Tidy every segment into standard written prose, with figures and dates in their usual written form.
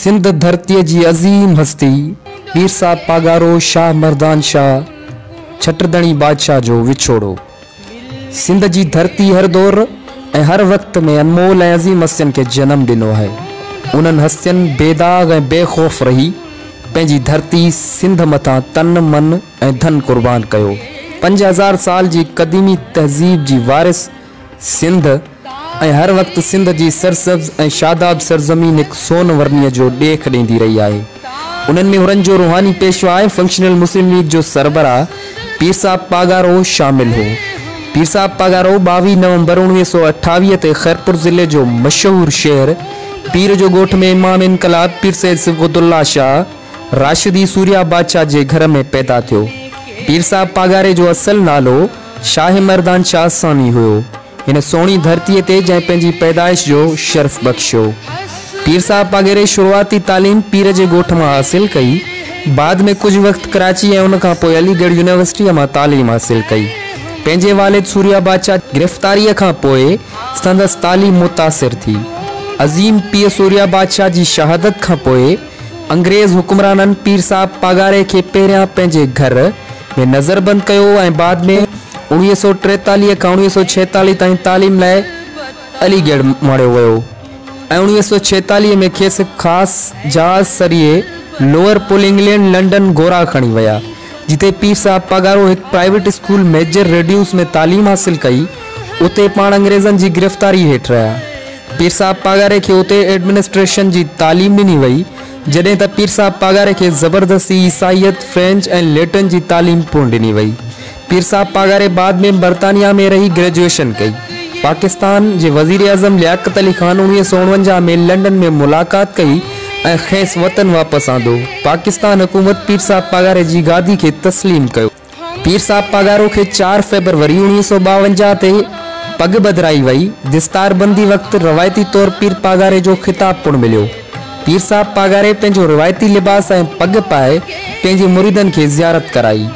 सिंध धरती जी अजीम हस्ती पीर साहब पागारो शाह मर्दान शाह छटरदणी बादशाह जो विछोड़ो। सिंध जी धरती हर दौर ऐं हर वक्त में अनमोल ऐं अज़ीम हस्तियन के जन्म दिनो है। उन्हनि हस्तियन बेदाग ऐं बेखौफ रही पंहिंजी धरती सिंध मथां तन मन ऐं धन कुर्बान कयो। 5000 साल जी क़दीमी तहज़ीब जी वारिस सिंध ऐं हर वक्त सिंध जी सरसब्ज़ ऐं शादाब सरज़मीन एक सोन वर्णीअ जो ॾेख ॾींदी रही आहे। उन्हनि में हुननि जो रूहानी पेशवा आहे फंक्शनल मुस्लिम लीग जो सरबराह पीर साहब पागारो शामिल हो। पीर साहब पागारो 22 नवंबर 1928 ते खैरपुर ज़िले जो मशहूर शहर पीर जो ॻोठ में इमाम इनकलाब पीर सैयद सिफ़ुद्दौला शाह राशिदी सूर्या बादशाह जे घर में पैदा थियो। पीर साहब पागारे जो असल नालो शाह मर्दान शाह सानी हुयो। इन सोणी धरती ते जंहिं पंहिंजी पैदाइश जो शर्फ बख्शियो। पीर साहब पागारे शुरुआती तालीम पीर जे ॻोठ में हासिल कई। बाद में कुछ वक्त कराची ऐं उन खां पोइ अलीगढ़ यूनिवर्सिटी में तालीम हासिल कई। पंहिंजे वालिद सूर्या बादशाह गिरफ्तारी खां पोइ संदसि तालीम मुतासिर थी। अज़ीम पीर सूर्या बादशाह जी शहादत खां पोइ अंग्रेज़ हुक्मराननि पीर साहब पागारे के पहिरियां पंहिंजे घर में नज़रबंद कयो ऐं बाद में 1943 खां 1946 ताईं तालीम लाइ अलीगढ़ मोड़ियो वियो ऐं 1946 में खेसि ख़ासि जहाज़ ज़रिए लोअर पुल इंग्लैंड लंडन गोरा खणी विया, जिते पीर साहब पागारो एक प्राइवेट स्कूल मेजर रेड्यूस में तालीम हासिल कई। उते पाण अंग्रेज़नि जी गिरफ्तारी हेठि रहिया। पीर साहब पागारे के उते एडमिनिस्ट्रेशन जी तालीम ॾिनी वई, जॾहिं त पीर साहब पागारे के ज़बरदस्ती ईसाईयत फ्रेंच ऐं लैटिन जी तालीम पूर्ण ॾिनी वई। पीर साहब पागारे बाद में बरतानिया में रही ग्रेजुएशन कई। पाकिस्तान जे वज़ीर आज़म लियाकत अली खान 1949 में लंडन में मुलाक़ात कई ऐं खेसि वतन वापसि आंदो। पाकिस्तान हुकूमत पीर साहब पागारे जी गादी के तस्लीम कयो। पीर साहब पागारो के 4 फरवरी 1952 ते पग बदराई वई। दिस्तारबंदी वक्त रवायती तौर पीर पागारे जो खिताब पिणु मिलियो। पीर साहब पागारे पंहिंजो रिवायती लिबास ऐं पग पाए पंहिंजे मुरीदनि खे ज़ियारत कराई।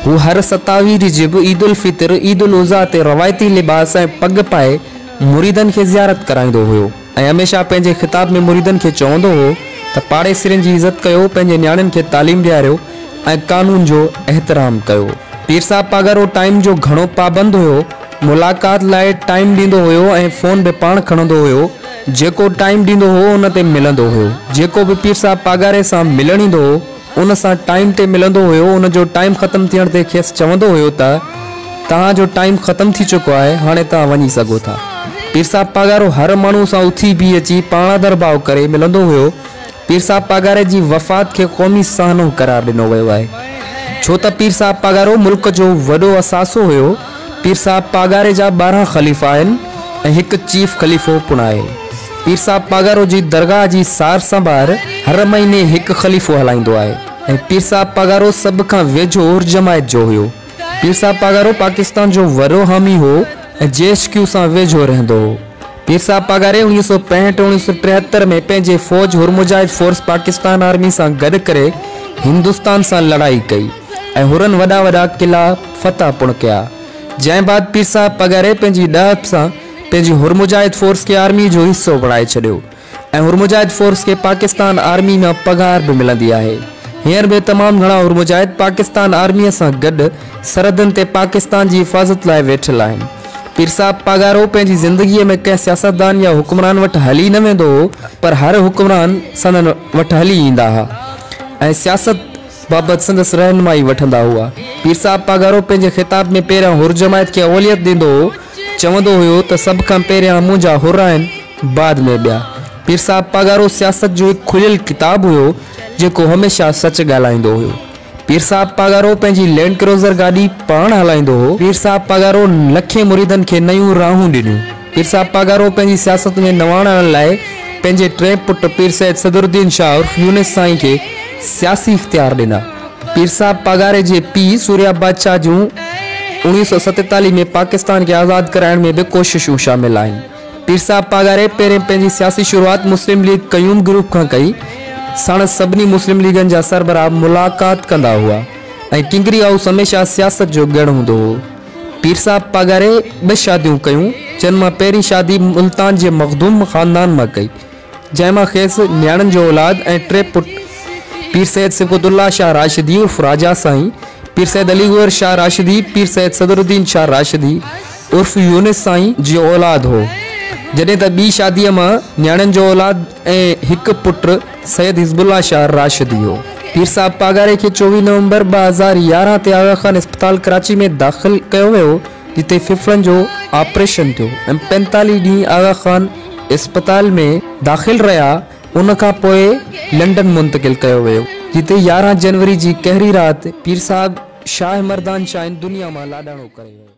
हू हर 27 रिजब ईद उल फितर ईद उल उज़ा ते रवायती लिबास ऐं पग पाए मुरीदनि खे ज़ियारत कराईंदो हुयो ऐं हमेशा पंहिंजे खिताब में मुरीदनि खे चवंदो हो त पाड़ेसिरनि जी इज़त कयो, पंहिंजे न्याणियुनि खे तालीम ॾियारियो ऐं कानून जो एहतराम कयो। पीर साहब पागारो टाइम जो घणो पाबंद हुयो। मुलाक़ात लाइ टाइम ॾींदो हुयो ऐं फ़ोन बि पाण खणंदो हुयो। जेको टाइम ॾींदो हो उन ते मिलंदो हुयो। जेको बि पीर साहब पागारे सां मिलण ईंदो हो उन सां टाइम ते मिलंदो हुयो। उन जो टाइम ख़त्म थियण ते खेसि चवंदो हुयो त तव्हांजो टाइम ख़त्म थी चुको आहे, हाणे तव्हां वञी सघो था। पीर साहब पागारो हर माण्हू सां उथी बीह अची पाण दरबाव करे मिलंदो हुयो। पीर साहब पागारे जी वफ़ात खे क़ौमी सहनो करार ॾिनो वियो आहे, छो त पीर साहब पागारो मुल्क जो वॾो असासो हुयो। पीर साहब पागारे जा 12 ख़लीफ़ा आहिनि ऐं हिकु चीफ ख़लीफ़ो पिणु आहे। पीर साहब पागारो जी दरगाह जी सार संभार हर महीने हिकु ख़लीफ़ो हलाईंदो आहे ऐं पीर साहब पागारो सभ खां वेझो जमायत जो हुयो। पीर साहब पागारो पाकिस्तान जो वॾो हामी हो ऐं JSQ सां वेझो रहंदो हो। पीर साहब पागारे 1965-1973 में पंहिंजे फ़ौज हुरमुजाहिद फोर्स पाकिस्तान आर्मी सां गॾु करे हिंदुस्तान सां लड़ाई कई ऐं हुरनि वॾा वॾा क़िला फ़तह पिणु कया। जंहिं बाद पीर साहब पागारे पंहिंजी ॾाहप सां पंहिंजी हुरमुजाहिद फोर्स के आर्मी जो हिस्सो बणाए छॾियो ऐं हुरमुजाहिद फोर्स के पाकिस्तान आर्मी में पघार बि मिलंदी आहे। हींअर बि तमामु घणा हुरमुजाहिद पाकिस्तान आर्मीअ सां गॾु सरहदनि ते पाकिस्तान जी हिफ़ाज़त लाइ वेठल आहिनि। पीर साहब पागारो पंहिंजी ज़िंदगीअ में कंहिं सियासतदान या हुक्मरान वटि हली न वेंदो हो, पर हर हुक्मरान संदन वटि हली ईंदा हुआ ऐं सियासत बाबति संदसि रहनुमाई वठंदा हुआ। पीर साहब पागारो पंहिंजे खिताब में पहिरियां हुर जमायत खे अवलियत ॾींदो हो। चवंदो हुयो त सभ खां पहिरियां मुंहिंजा हुर आहिनि, बाद में ॿिया। पीर साहब पागारो सियासत जो हिकु खुलियल किताब हुयो जेको हमेशा सच ॻाल्हाईंदो हुयो। पीर साहब पागारो पंहिंजी लैंड क्रूज़र गाॾी पाण हलाईंदो हो। पीर साहब पागारो लखे मुरीदनि खे नयूं राहूं ॾिनियूं। पीर साहब पागारो पंहिंजी सियासत में नवाणण लाइ पंहिंजे 3 पुट पीर सैयद सदरुद्दीन शाह उर्फ यूनिस साईं खे सियासी इख्तियार ॾिना। पीर साहब पागारे जे पीउ सूर्या बादशाह जूं 1947 में पाकिस्तान खे आज़ाद कराइण में बि कोशिशूं शामिल आहिनि। पीर साहब पागारे पहिरें पंहिंजी सियासी शुरूआत मुस्लिम लीग क़यूम ग्रुप खां कई। साण सभिनी मुस्लिम लीगनि जा सरबराह मुलाक़ात कंदा हुआ ऐं किंगरी हाउस हमेशा सियासत जो गढ़ हूंदो हो। पीर साहब पागारे 2 शादियूं कयूं, जिन मां पहिरीं शादी मुल्तान जे मखदूम ख़ानदान मां कई। जंहिंमां खेसि न्याणनि जो औलाद ऐं 3 पुट पीर सैयद सिफ़तुल्लाह शाह राशिदी उर्फ़ राजा साईं, पीर सैयद अली गौहर शाह राशिदी, पीर सैयद सदरुद्दीन शाह राशिदी उर्फ़ यूनिस साईं जो औलाद हो। जॾहिं त ॿी शादीअ मां न्याणनि जो औलाद ऐं हिकु पुटु सैयद हिज़्बुल्लाह शाह राशिदी हो। पीर साहब पागारे खे 24 नवंबर 2011 ते आगा खान अस्पताल कराची में दाख़िल कयो वियो, जिते फिफड़नि जो ऑपरेशन थियो ऐं 45 ॾींहं आगा खान अस्पताल में दाख़िल रहिया। उन खां पोइ लंडन मुंतक़िल कयो वियो, जिते 11 जनवरी जी कहरी राति पीर साहब शाह मर्दान शाह दुनिया मां लाॾाणो करे वियो।